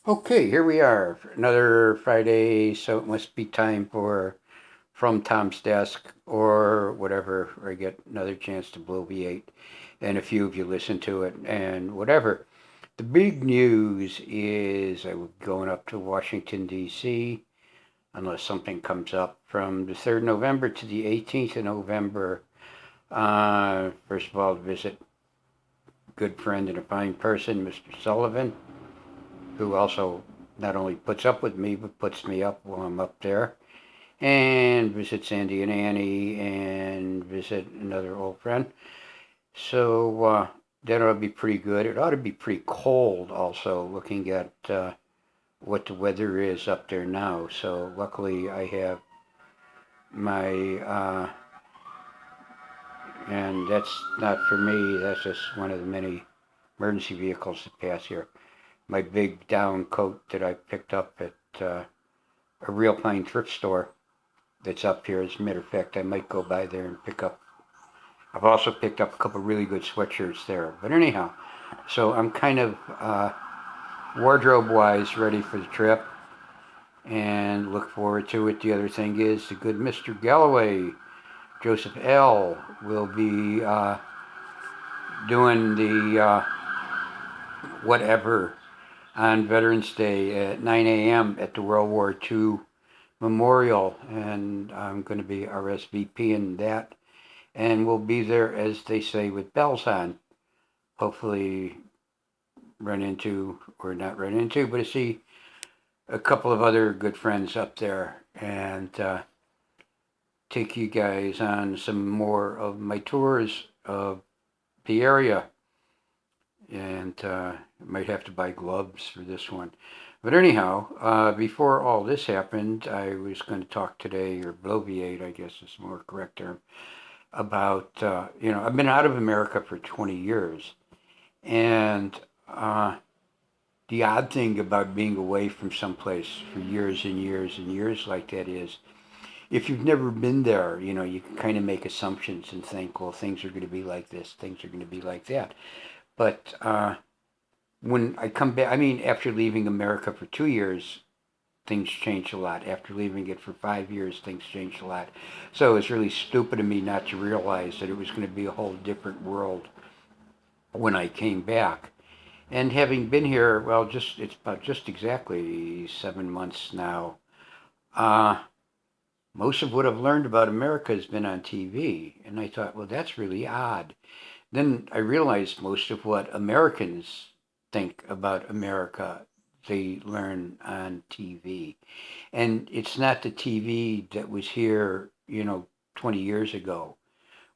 Okay, here we are for another Friday, so it must be time for From Tom's Desk or whatever, or I get another chance to bloviate, and a few of you listen to it and whatever. The big news is I was going up to Washington, D.C., unless something comes up, from the 3rd of November to the 18th of November. First of all, to visit a good friend and a fine person, Mr. Sullivan, who also not only puts up with me, but puts me up while I'm up there. And visit Sandy and Annie and visit another old friend. So that ought to be pretty good. It ought to be pretty cold also, looking at what the weather is up there now. So luckily I have my, and that's not for me, that's just one of the many emergency vehicles that pass here. My big down coat that I picked up at a Real Pine thrift store that's up here. As a matter of fact, I might go by there and pick up. I've also picked up a couple really good sweatshirts there. But anyhow, so I'm kind of wardrobe wise ready for the trip and look forward to it. The other thing is the good Mr. Galloway, Joseph L., will be doing the whatever on Veterans Day at 9 a.m. at the World War II Memorial. And I'm going to be RSVPing that. And we'll be there, as they say, with bells on. Hopefully, run into, or not run into, but to see a couple of other good friends up there and take you guys on some more of my tours of the area. And might have to buy gloves for this one. But anyhow, before all this happened, I was going to talk today, or bloviate, I guess is a more correct term, about, I've been out of America for 20 years. And the odd thing about being away from someplace for years and years and years like that is if you've never been there, you can kind of make assumptions and think, well, things are going to be like this, things are going to be like that. But when I come back, I mean, after leaving America for 2 years, things changed a lot. After leaving it for 5 years, things changed a lot. So it's really stupid of me not to realize that it was going to be a whole different world when I came back. And having been here, well, it's about just exactly 7 months now. Uh, Most of what I've learned about America has been on TV, and I thought, well, that's really odd. Then I realized most of what Americans think about America they learn on TV, and it's not the TV that was here, 20 years ago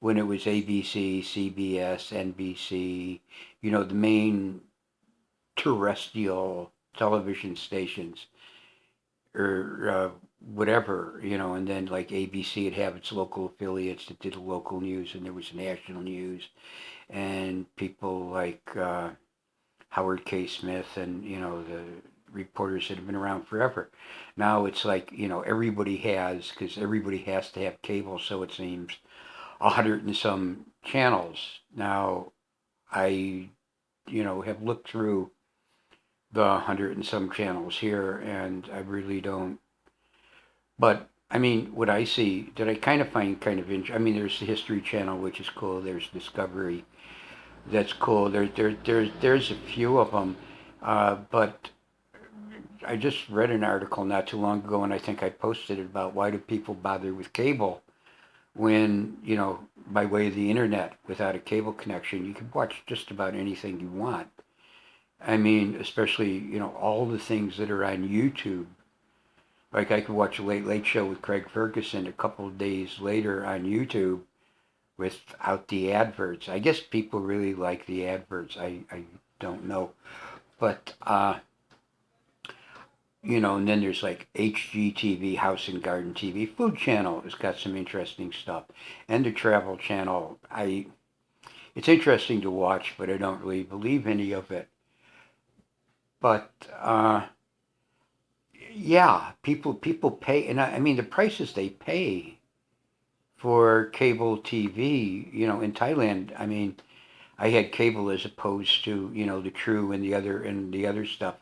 when it was ABC, CBS, NBC, the main terrestrial television stations or whatever, and then like ABC would have its local affiliates that did the local news, and there was national news, and people like Howard K. Smith and, the reporters that have been around forever. Now it's like, everybody has, because everybody has to have cable, so it seems, 100 and some channels. Now, I, have looked through the 100 and some channels here, and I really don't. But I mean, what I see that I kind of find kind of interesting. I mean, there's the History Channel, which is cool. There's Discovery, that's cool. There's a few of them, but I just read an article not too long ago, and I think I posted it about why do people bother with cable when by way of the internet without a cable connection you can watch just about anything you want. I mean, especially, all the things that are on YouTube. Like I could watch a Late Late Show with Craig Ferguson a couple of days later on YouTube without the adverts. I guess people really like the adverts. I don't know. But, and then there's like HGTV, House and Garden TV. Food Channel has got some interesting stuff. And the Travel Channel. It's interesting to watch, but I don't really believe any of it. But, yeah, people pay, and I mean the prices they pay for cable TV, in Thailand. I mean, I had cable as opposed to, the True and the other stuff,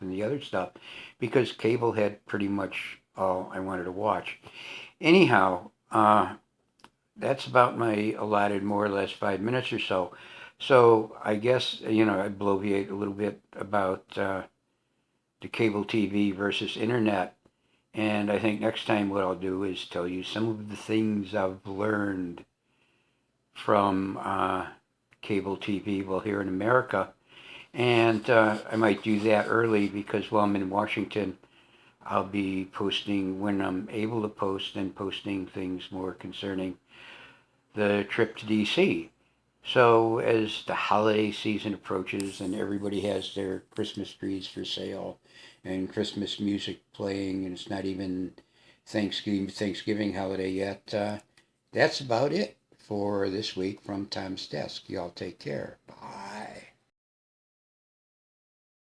because cable had pretty much all I wanted to watch. Anyhow, that's about my allotted more or less 5 minutes or so. So I guess, I bloviate a little bit about the cable TV versus internet. And I think next time what I'll do is tell you some of the things I've learned from cable TV while here in America. And I might do that early because while I'm in Washington, I'll be posting when I'm able to post, and posting things more concerning the trip to DC. So as the holiday season approaches and everybody has their Christmas trees for sale and Christmas music playing, and it's not even Thanksgiving holiday yet, that's about it for this week from Tom's Desk. Y'all take care. Bye.